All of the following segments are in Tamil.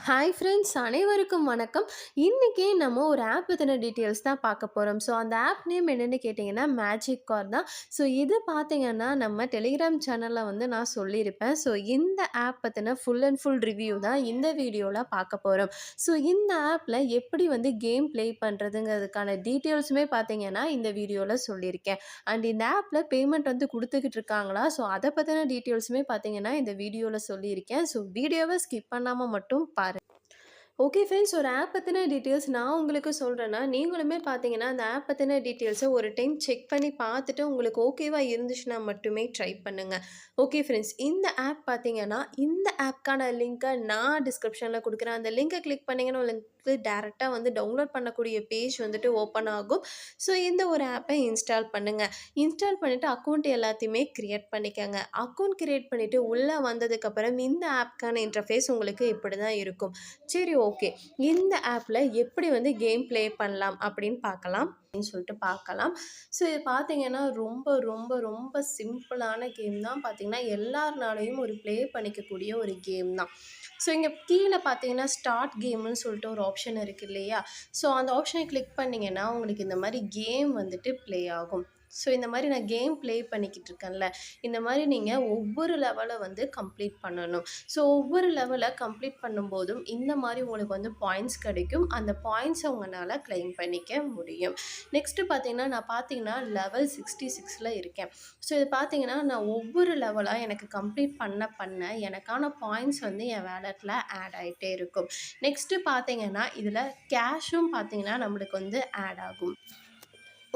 ஹாய் ஃப்ரெண்ட்ஸ், அனைவருக்கும் வணக்கம். இன்றைக்கி நம்ம ஒரு ஆப் பற்றின டீட்டெயில்ஸ் தான் பார்க்க போகிறோம். ஸோ அந்த ஆப் நேம் என்னென்னு கேட்டிங்கன்னா மேஜிக் கார் தான். ஸோ இது பார்த்திங்கன்னா நம்ம டெலிகிராம் சேனலில் நான் சொல்லியிருப்பேன். ஸோ இந்த ஆப் பற்றின ஃபுல் அண்ட் ஃபுல் ரிவ்யூ தான் இந்த வீடியோவில் பார்க்க போகிறோம். ஸோ இந்த ஆப்பில் எப்படி கேம் ப்ளே பண்ணுறதுங்கிறதுக்கான டீட்டெயில்ஸுமே பார்த்திங்கன்னா இந்த வீடியோவில் சொல்லியிருக்கேன். அண்ட் இந்த ஆப்பில் பேமெண்ட் கொடுத்துக்கிட்டு இருக்காங்களா, ஸோ அதை பற்றின டீட்டெயில்ஸுமே பார்த்திங்கன்னா இந்த வீடியோவில் சொல்லியிருக்கேன். ஸோ வீடியோவை ஸ்கிப் பண்ணாமல் மட்டும் பாருங்கள். ஓகே ஃப்ரெண்ட்ஸ், ஒரு ஆப் பற்றின டீட்டெயில்ஸ் நான் உங்களுக்கு சொல்கிறேன்னா, நீங்களுமே பார்த்தீங்கன்னா அந்த ஆப் பற்றின டீட்டெயில்ஸை ஒரு டைம் செக் பண்ணி பார்த்துட்டு உங்களுக்கு ஓகேவாக இருந்துச்சுன்னா மட்டுமே ட்ரை பண்ணுங்கள். ஓகே ஃப்ரெண்ட்ஸ், இந்த ஆப் பார்த்தீங்கன்னா இந்த ஆப்க்கான லிங்க்கை நான் டிஸ்கிரிப்ஷனில் கொடுக்குறேன். அந்த லிங்கை கிளிக் பண்ணிங்கன்னா உங்களுக்கு டேரெக்டாக டவுன்லோட் பண்ணக்கூடிய பேஜ் ஓப்பன் ஆகும். ஸோ இந்த ஒரு ஆப்பை இன்ஸ்டால் பண்ணுங்கள். இன்ஸ்டால் பண்ணிவிட்டு அக்கௌண்ட் எல்லாத்தையுமே க்ரியேட் பண்ணிக்கோங்க. அக்கௌண்ட் க்ரியேட் பண்ணிவிட்டு உள்ளே வந்ததுக்கப்புறம் இந்த ஆப்க்கான இன்டர்ஃபேஸ் உங்களுக்கு இப்படி தான் இருக்கும். சரி, ஓகே, இந்த ஆப்பில் எப்படி கேம் ப்ளே பண்ணலாம் அப்படின்னு பார்க்கலாம் அப்படின்னு சொல்லிட்டு பார்க்கலாம். ஸோ இது பார்த்தீங்கன்னா ரொம்ப ரொம்ப ரொம்ப சிம்பிளான கேம் தான். பார்த்தீங்கன்னா எல்லாருனாலையும் ஒரு ப்ளே பண்ணிக்கக்கூடிய ஒரு கேம் தான். ஸோ இங்கே கீழே பார்த்தீங்கன்னா ஸ்டார்ட் கேம்னு சொல்லிட்டு ஒரு ஆப்ஷன் இருக்குது இல்லையா? ஸோ அந்த ஆப்ஷனை கிளிக் பண்ணிங்கன்னா உங்களுக்கு இந்த மாதிரி கேம் ப்ளே ஆகும். ஸோ இந்த மாதிரி நான் கேம் ப்ளே பண்ணிக்கிட்டு இருக்கேன்ல, இந்த மாதிரி நீங்கள் ஒவ்வொரு லெவலை கம்ப்ளீட் பண்ணணும். ஸோ ஒவ்வொரு லெவலை கம்ப்ளீட் பண்ணும்போதும் இந்த மாதிரி உங்களுக்கு பாயிண்ட்ஸ் கிடைக்கும். அந்த பாயிண்ட்ஸை உங்களால் கிளைம் பண்ணிக்க முடியும். நெக்ஸ்ட்டு பார்த்தீங்கன்னா லெவல் 66ல் இருக்கேன். ஸோ இது பார்த்தீங்கன்னா நான் ஒவ்வொரு லெவலாக எனக்கு கம்ப்ளீட் பண்ண எனக்கான பாயிண்ட்ஸ் என் வேலெட்டில் ஆட் ஆகிட்டே இருக்கும். நெக்ஸ்ட்டு பார்த்தீங்கன்னா இதில் கேஷும் பார்த்தீங்கன்னா நம்மளுக்கு ஆட் ஆகும்.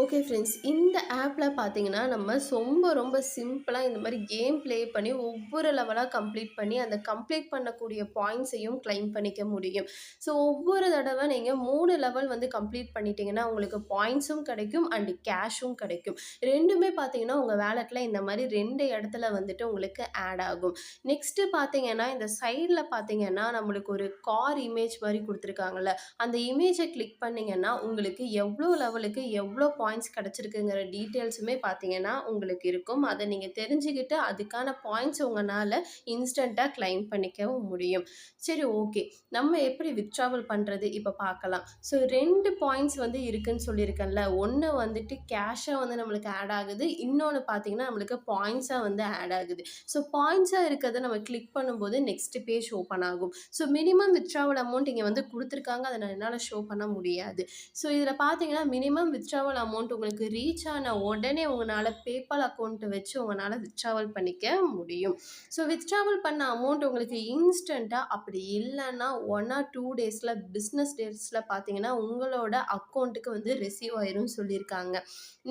ஓகே ஃப்ரெண்ட்ஸ், இந்த ஆப்பில் பார்த்தீங்கன்னா நம்ம ரொம்ப ரொம்ப சிம்பிளாக இந்த மாதிரி கேம் ப்ளே பண்ணி ஒவ்வொரு லெவலாக கம்ப்ளீட் பண்ணி அந்த கம்ப்ளீட் பண்ணக்கூடிய பாயிண்ட்ஸையும் கிளைம் பண்ணிக்க முடியும். ஸோ ஒவ்வொரு தடவை நீங்கள் 3 லெவல் கம்ப்ளீட் பண்ணிட்டீங்கன்னா உங்களுக்கு பாயிண்ட்ஸும் கிடைக்கும் அண்டு கேஷும் கிடைக்கும். ரெண்டுமே பார்த்தீங்கன்னா உங்கள் வேலெட்டில் இந்த மாதிரி 2 இடத்துல உங்களுக்கு ஆட் ஆகும். நெக்ஸ்ட்டு பார்த்தீங்கன்னா இந்த சைடில் பார்த்தீங்கன்னா நம்மளுக்கு ஒரு கார் இமேஜ் மாதிரி கொடுத்துருக்காங்கல்ல, அந்த இமேஜை கிளிக் பண்ணிங்கன்னா உங்களுக்கு எவ்வளோ லெவலுக்கு எவ்வளோ பாயிண்ட்ஸ் கிடச்சிருக்குங்கிற டீட்டெயில்ஸுமே பார்த்தீங்கன்னா உங்களுக்கு இருக்கும். அதை நீங்கள் தெரிஞ்சுக்கிட்டு அதுக்கான பாயிண்ட்ஸ் உங்களால் இன்ஸ்டண்ட்டாக கிளைம் பண்ணிக்கவும் முடியும். சரி, ஓகே, நம்ம எப்படி வித்ட்ராவல் பண்ணுறது இப்போ பார்க்கலாம். ஸோ 2 பாயிண்ட்ஸ் இருக்குன்னு சொல்லியிருக்கேன்ல, ஒன்று கேஷாக நம்மளுக்கு ஆட் ஆகுது, இன்னொன்று பார்த்தீங்கன்னா நம்மளுக்கு பாயிண்ட்ஸாக ஆட் ஆகுது. ஸோ பாயிண்ட்ஸாக இருக்கிறத நம்ம கிளிக் பண்ணும்போது நெக்ஸ்ட் பேஜ் ஓப்பன் ஆகும். ஸோ மினிமம் வித்ட்ராவல் அமௌண்ட் இங்கே கொடுத்துருக்காங்க, அதை நான் என்னால் ஷோ பண்ண முடியாது. ஸோ இதில் பார்த்தீங்கன்னா மினிமம் வித்ட்ராவல் அமௌண்ட் உங்களுக்கு ரீச் ஆன உடனே உங்களால் பேபால் அக்கௌண்ட்டை வச்சு உங்களால் வித்ட்ராவல் பண்ணிக்க முடியும். ஸோ வித்ட்ராவல் பண்ண அமௌண்ட் உங்களுக்கு இன்ஸ்டண்ட்டாக, அப்படி இல்லைன்னா 1 or 2 டேஸில் பிஸ்னஸ் டேஸில் பார்த்தீங்கன்னா உங்களோட அக்கௌண்ட்டுக்கு ரிசீவ் ஆயிரும்னு சொல்லியிருக்காங்க.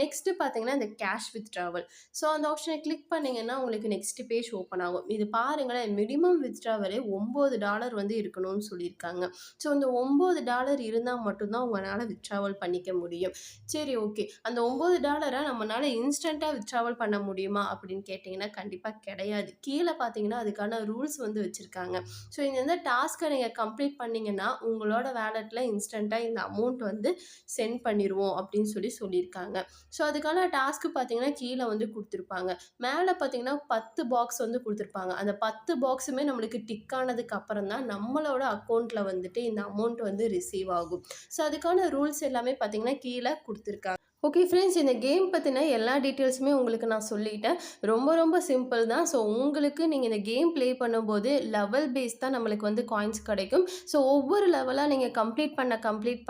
நெக்ஸ்ட்டு பார்த்தீங்கன்னா இந்த கேஷ் வித்ட்ராவல். ஸோ அந்த ஆப்ஷனை கிளிக் பண்ணிங்கன்னா உங்களுக்கு நெக்ஸ்ட் பேஜ் ஓப்பன் ஆகும். இது பாருங்களேன், மினிமம் வித்ட்ராவலே $9 இருக்கணும்னு சொல்லியிருக்காங்க. ஸோ இந்த $9 இருந்தால் மட்டும்தான் உங்களால் வித்ட்ராவல் பண்ணிக்க முடியும். சரி, ஓகே, அந்த $9 நம்மளால் இன்ஸ்டண்ட்டாக வித்ட்ராவல் பண்ண முடியுமா அப்படின்னு கேட்டிங்கன்னா கண்டிப்பாக கிடையாது. கீழே பார்த்தீங்கன்னா அதுக்கான ரூல்ஸ் வச்சுருக்காங்க. ஸோ இந்த டாஸ்க்கை நீங்கள் கம்ப்ளீட் பண்ணிங்கன்னா உங்களோட வேலெட்டில் இன்ஸ்டண்ட்டாக இந்த அமௌண்ட் சென்ட் பண்ணிடுவோம் அப்படின்னு சொல்லியிருக்காங்க. ஸோ அதுக்கான டாஸ்க்கு பார்த்தீங்கன்னா கீழே கொடுத்துருப்பாங்க. மேலே பார்த்தீங்கன்னா 10 பாக்ஸ் கொடுத்துருப்பாங்க. அந்த 10 பாக்ஸுமே நம்மளுக்கு டிக் ஆனதுக்கு அப்புறம் தான் நம்மளோட அக்கௌண்ட்டில் இந்த அமௌண்ட் ரிசீவ் ஆகும். ஸோ அதுக்கான ரூல்ஸ் எல்லாமே பார்த்தீங்கன்னா கீழே கொடுத்துருக்காங்க. ஓகே ஃப்ரெண்ட்ஸ், இந்த கேம் பற்றின எல்லா டீட்டெயில்ஸுமே உங்களுக்கு நான் சொல்லிட்டேன். ரொம்ப ரொம்ப சிம்பிள் தான். ஸோ உங்களுக்கு நீங்கள் இந்த கேம் ப்ளே பண்ணும்போது லெவல் பேஸ் தான் நம்மளுக்கு காயின்ஸ் கிடைக்கும். ஸோ ஒவ்வொரு லெவலாக நீங்கள் கம்ப்ளீட்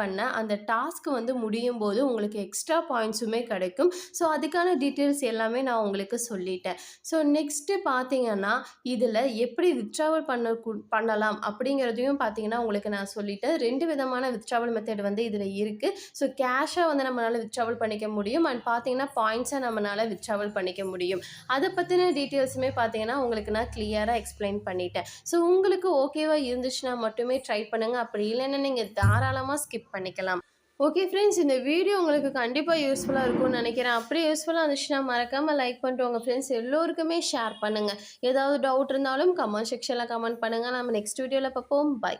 பண்ண அந்த டாஸ்க்கு முடியும் போது உங்களுக்கு எக்ஸ்ட்ரா பாயிண்ட்ஸுமே கிடைக்கும். ஸோ அதுக்கான டீட்டெயில்ஸ் எல்லாமே நான் உங்களுக்கு சொல்லிட்டேன். ஸோ நெக்ஸ்ட்டு பார்த்தீங்கன்னா இதில் எப்படி வித்ட்ராவல் பண்ணலாம் அப்படிங்கிறதையும் பார்த்தீங்கன்னா உங்களுக்கு நான் சொல்லிட்டேன். 2 விதமான வித்ட்ராவல் மெத்தட் இதில் இருக்குது. ஸோ கேஷாக நம்மளால் வித்ட்ராவல் பண்ணிக்க முடியும் அண்ட் பார்த்தீங்கன்னா பாயிண்ட்ஸை நம்மளால் வித்ட்ராவல் பண்ணிக்க முடியும். அதை பற்றின டீட்டெயில்ஸுமே பார்த்தீங்கன்னா உங்களுக்கு நான் கிளியராக எக்ஸ்பிளைன் பண்ணிட்டேன். ஸோ உங்களுக்கு ஓகேவாக இருந்துச்சுன்னா மட்டுமே ட்ரை பண்ணுங்கள், அப்படி இல்லைன்னா நீங்கள் தாராளமாக ஸ்கிப் பண்ணிக்கலாம். ஓகே ஃப்ரெண்ட்ஸ், இந்த வீடியோ உங்களுக்கு கண்டிப்பாக யூஸ்ஃபுல்லாக இருக்கும்னு நினைக்கிறேன். அப்படியே யூஸ்ஃபுல்லாக இருந்துச்சுன்னா மறக்காமல் லைக் பண்ணிட்டு உங்கள் ஃப்ரெண்ட்ஸ் எல்லோருக்குமே ஷேர் பண்ணுங்கள். ஏதாவது டவுட் இருந்தாலும் கமெண்ட் செக்ஷனில் கமெண்ட் பண்ணுங்கள். நம்ம நெக்ஸ்ட் வீடியோவில் பார்ப்போம். பை.